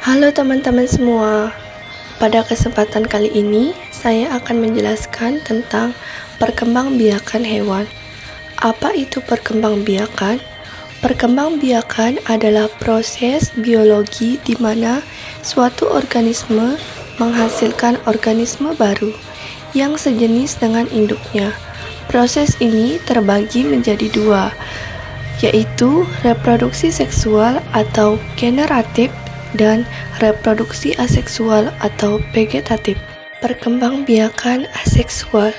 Halo teman-teman semua, pada kesempatan kali ini saya akan menjelaskan tentang perkembangbiakan hewan. Apa itu perkembangbiakan? Perkembangbiakan adalah proses biologi di mana suatu organisme menghasilkan organisme baru yang sejenis dengan induknya. Proses ini terbagi menjadi dua, yaitu reproduksi seksual atau generatif dan reproduksi aseksual atau vegetatif. Perkembangbiakan aseksual.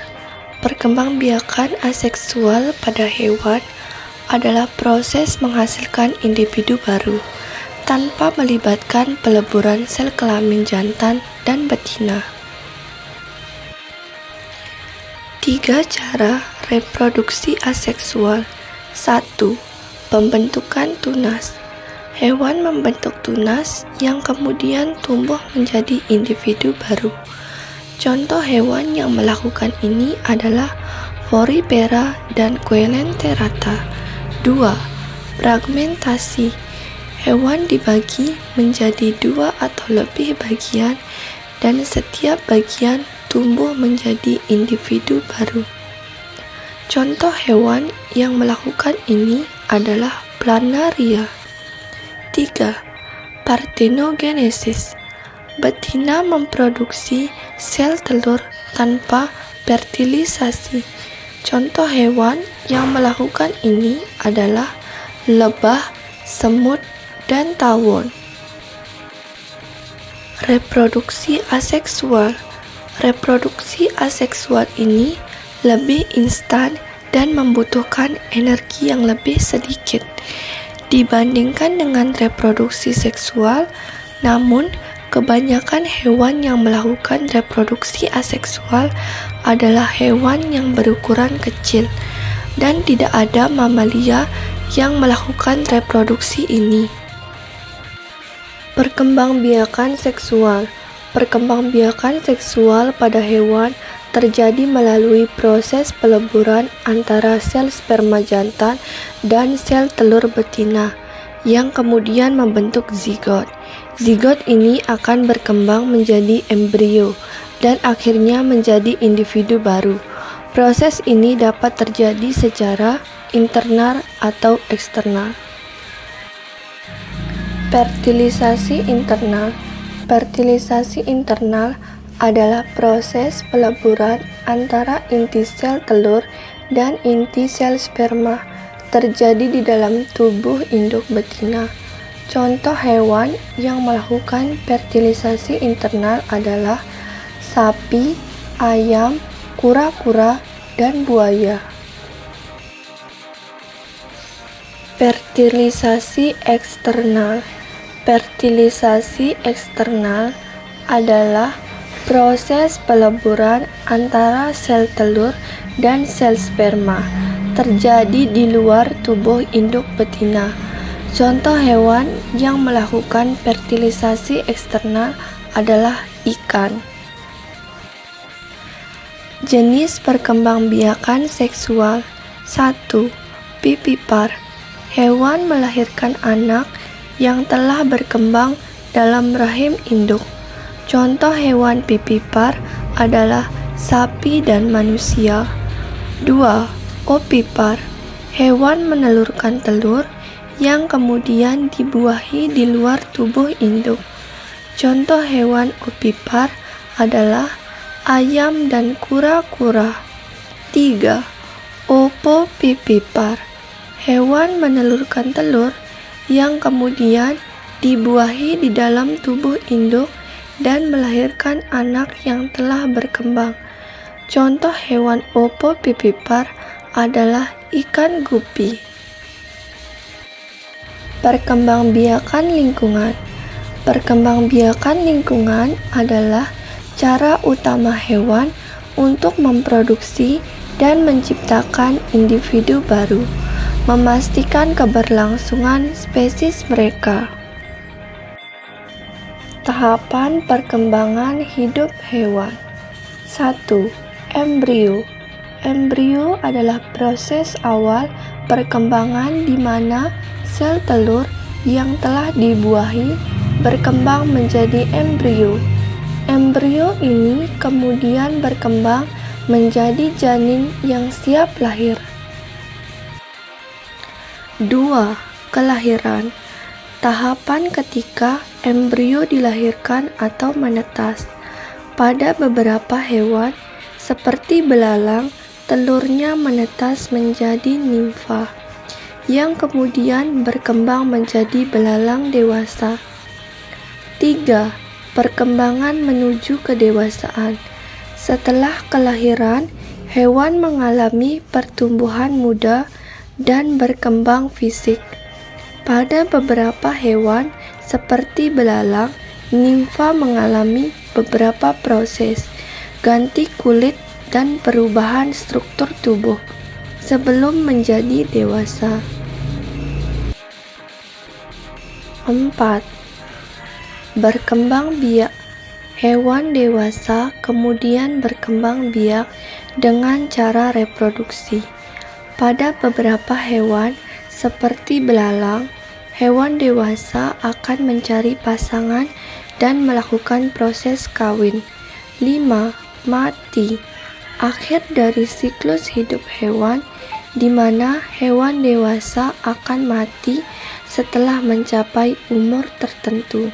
Perkembangbiakan aseksual pada hewan adalah proses menghasilkan individu baru tanpa melibatkan peleburan sel kelamin jantan dan betina. 3 cara reproduksi aseksual. 1. Pembentukan tunas. Hewan membentuk tunas yang kemudian tumbuh menjadi individu baru. Contoh hewan yang melakukan ini adalah Porifera dan Coelenterata. 2. Fragmentasi. Hewan dibagi menjadi 2 atau lebih bagian dan setiap bagian tumbuh menjadi individu baru. Contoh hewan yang melakukan ini adalah Planaria. 3. Partenogenesis. Betina memproduksi sel telur tanpa fertilisasi. Contoh hewan yang melakukan ini adalah lebah, semut, dan tawon. Reproduksi aseksual. Reproduksi aseksual ini lebih instan dan membutuhkan energi yang lebih sedikit dibandingkan dengan reproduksi seksual, namun kebanyakan hewan yang melakukan reproduksi aseksual adalah hewan yang berukuran kecil dan tidak ada mamalia yang melakukan reproduksi ini. Perkembangbiakan seksual. Perkembangbiakan seksual pada hewan terjadi melalui proses peleburan antara sel sperma jantan dan sel telur betina yang kemudian membentuk zigot. Zigot ini akan berkembang menjadi embrio dan akhirnya menjadi individu baru. Proses ini dapat terjadi secara internal atau eksternal. Fertilisasi internal. Fertilisasi internal adalah proses peleburan antara inti sel telur dan inti sel sperma terjadi di dalam tubuh induk betina. Contoh hewan yang melakukan fertilisasi internal adalah sapi, ayam, kura-kura, dan buaya. Fertilisasi eksternal. Fertilisasi eksternal adalah proses peleburan antara sel telur dan sel sperma terjadi di luar tubuh induk betina. Contoh hewan yang melakukan fertilisasi eksternal adalah ikan. Jenis perkembangbiakan seksual. 1. Vivipar. Hewan melahirkan anak yang telah berkembang dalam rahim induk. Contoh hewan vivipar adalah sapi dan manusia. 2. Ovipar. Hewan menelurkan telur yang kemudian dibuahi di luar tubuh induk. Contoh hewan ovipar adalah ayam dan kura-kura. 3. Ovovivipar. Hewan menelurkan telur yang kemudian dibuahi di dalam tubuh induk dan melahirkan anak yang telah berkembang. Contoh hewan ovovivipar adalah ikan gupi. Perkembangbiakan lingkungan. Perkembangbiakan lingkungan adalah cara utama hewan untuk memproduksi dan menciptakan individu baru, memastikan keberlangsungan spesies mereka. Tahapan perkembangan hidup hewan. 1. Embrio. Embrio adalah proses awal perkembangan di mana sel telur yang telah dibuahi berkembang menjadi embrio. Embrio ini kemudian berkembang menjadi janin yang siap lahir. 2. Kelahiran. Tahapan ketika embrio dilahirkan atau menetas. Pada beberapa hewan, seperti belalang, telurnya menetas menjadi nimfa, yang kemudian berkembang menjadi belalang dewasa. 3. Perkembangan menuju kedewasaan. Setelah kelahiran, hewan mengalami pertumbuhan muda dan berkembang fisik. Pada beberapa hewan, seperti belalang, nimfa mengalami beberapa proses ganti kulit dan perubahan struktur tubuh sebelum menjadi dewasa. 4. Berkembang biak. Hewan dewasa kemudian berkembang biak dengan cara reproduksi. Pada beberapa hewan, seperti belalang, hewan dewasa akan mencari pasangan dan melakukan proses kawin. 5. Mati. Akhir dari siklus hidup hewan, di mana hewan dewasa akan mati setelah mencapai umur tertentu.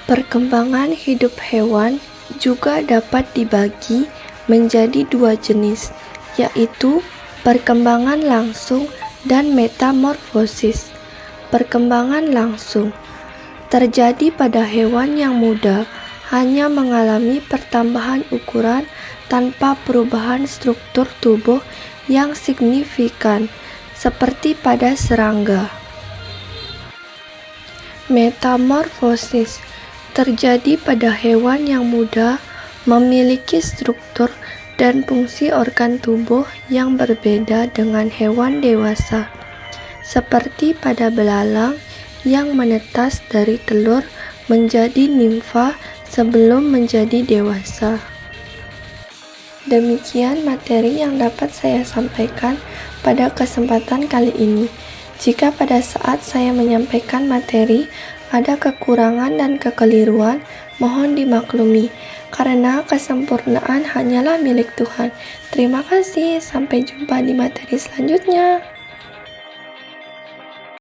Perkembangan hidup hewan juga dapat dibagi menjadi dua jenis, yaitu perkembangan langsung dan metamorfosis. Perkembangan langsung terjadi pada hewan yang muda, hanya mengalami pertambahan ukuran tanpa perubahan struktur tubuh yang signifikan, seperti pada serangga. Metamorfosis terjadi pada hewan yang muda, memiliki struktur dan fungsi organ tubuh yang berbeda dengan hewan dewasa, seperti pada belalang yang menetas dari telur menjadi nimfa sebelum menjadi dewasa. Demikian materi yang dapat saya sampaikan pada kesempatan kali ini. Jika pada saat saya menyampaikan materi ada kekurangan dan kekeliruan, mohon dimaklumi, karena kesempurnaan hanyalah milik Tuhan. Terima kasih, sampai jumpa di materi selanjutnya.